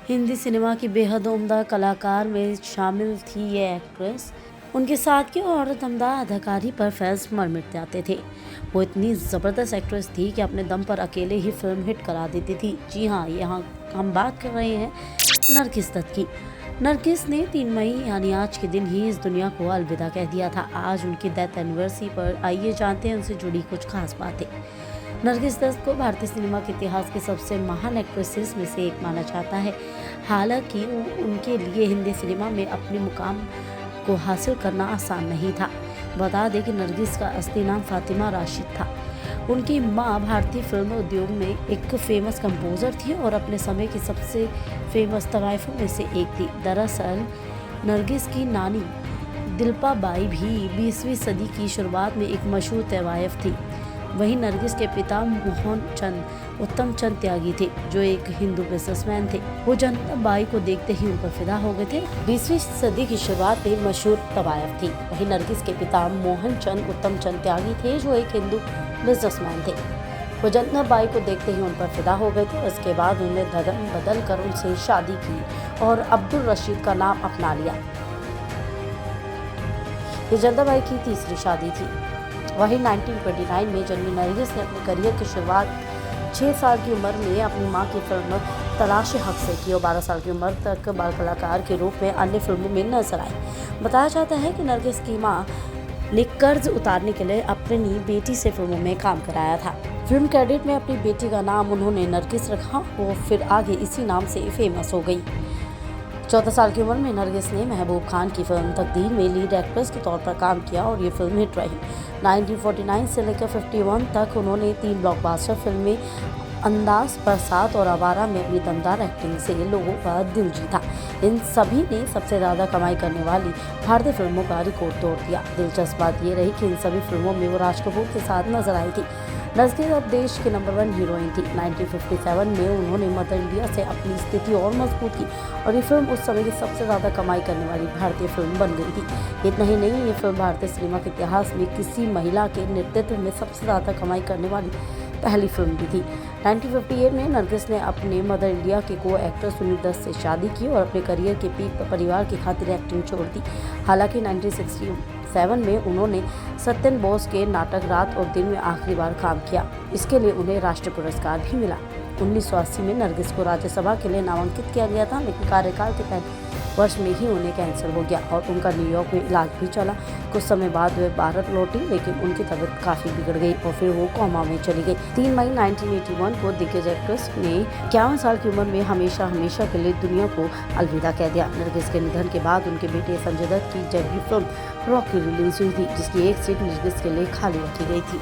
Hindi cinema की बेहद उम्दा कलाकार में शामिल थी ये एक्ट्रेस। उनके साथ की और दमदार अदाकारी पर फैंस मर मिट जाते थे। वो इतनी ज़बरदस्त एक्ट्रेस थी कि अपने दम पर अकेले ही फिल्म हिट करा देती थी। जी हाँ, यहाँ हम बात कर रहे हैं नरगिस दत्त की। नरगिस ने 3 मई यानी आज के दिन ही इस दुनिया को अलविदा कह दिया था। आज उनकी डेथ एनिवर्सरी पर आइए जानते हैं उनसे जुड़ी कुछ खास बातें। नरगिस दत्त को भारतीय सिनेमा के इतिहास की सबसे महान एक्ट्रेसेस में से एक माना जाता है। हालांकि उनके लिए हिंदी सिनेमा में अपने मुकाम को हासिल करना आसान नहीं था। बता दें कि नरगिस का असली नाम फातिमा राशिद था। उनकी मां भारतीय फिल्म उद्योग में एक फेमस कंपोजर थी और अपने समय की सबसे फेमस तवाइफों में से एक थी। दरअसल नरगिस की नानी दिलपा बाई भी 20वीं सदी की शुरुआत में एक मशहूर तवाइफ थी। वहीं नरगिस के पिता मोहन चंद उत्तम चंद त्यागी थे, जो एक हिंदू बिजनेसमैन थे। वो जनता बाई को देखते ही उन पर फिदा हो गए थे। 20वीं सदी की शुरुआत में मशहूर तवायफ थी। वहीं नरगिस के पिता मोहन चंद उत्तम चंद त्यागी थे, जो एक हिंदू बिजनेसमैन थे। वो जनता बाई को देखते ही उन पर फिदा हो गए थे। उसके बाद उन्होंने धर्म बदल कर उनसे शादी की और अब्दुल रशीद का नाम अपना लिया। ये जनता बाई की तीसरी शादी थी। वहीं 1929 में जन्मी नरगिस ने अपने करियर की शुरुआत 6 साल की उम्र में अपनी मां की फिल्म तलाश-ए-हक से की और 12 साल की उम्र तक बाल कलाकार के रूप में अन्य फिल्मों में नजर आई। बताया जाता है कि नरगिस की मां ने कर्ज उतारने के लिए अपनी बेटी से फिल्मों में काम कराया था। फिल्म क्रेडिट में अपनी बेटी का नाम उन्होंने नरगिस रखा और फिर आगे इसी नाम से फेमस हो गई। 14 साल की उम्र में नरगिस ने महबूब खान की फिल्म तकदीर में लीड एक्ट्रेस के तौर पर काम किया और ये फिल्म हिट रही। 1949 से लेकर 51 तक उन्होंने 3 ब्लॉकबस्टर फिल्में अंदाज, बरसात और आवारा में अपनी दमदार एक्टिंग से लोगों का दिल जीता। इन सभी ने सबसे ज़्यादा कमाई करने वाली भारतीय फिल्मों का रिकॉर्ड तोड़ दिया। दिलचस्प बात ये रही कि इन सभी फिल्मों में वो राज कपूर के साथ नजर आई थी। नरगिस अब देश की नंबर 1 हीरोइन थी। 1957 में उन्होंने मदर इंडिया से अपनी स्थिति और मजबूत की और ये फिल्म उस समय की सबसे ज़्यादा कमाई करने वाली भारतीय फिल्म बन गई थी। इतना ही नहीं, ये फिल्म भारतीय सिनेमा के इतिहास में किसी महिला के नेतृत्व में सबसे ज़्यादा कमाई करने वाली पहली फिल्म भी थी। 1958 में नरगिस ने अपने मदर इंडिया के को एक्टर सुनील दत्त से शादी की और अपने करियर के पीक पर परिवार की खातिर एक्टिंग छोड़ दी। हालांकि 1967 में उन्होंने सत्यन बोस के नाटक रात और दिन में आखिरी बार काम किया। इसके लिए उन्हें राष्ट्रीय पुरस्कार भी मिला। 1980 में नरगिस को राज्यसभा के लिए नामांकित किया गया था, लेकिन कार्यकाल के पहले वर्ष में ही उन्हें कैंसर हो गया और उनका न्यूयॉर्क में इलाज भी चला। कुछ समय बाद वे भारत लौटी, लेकिन उनकी तबीयत काफ़ी बिगड़ गई और फिर वो कोमा में चली गई। 3 मई 1981 को दिग्गज एक्ट्रेस ने 51 साल की उम्र में हमेशा के लिए दुनिया को अलविदा कह दिया। नरगिस के निधन के बाद उनके बेटे संजय दत्त की डेब्यू फिल्म रॉकी रिलीज हुई थी, जिसकी एक सीट नरगिस के लिए खाली रखी गई थी।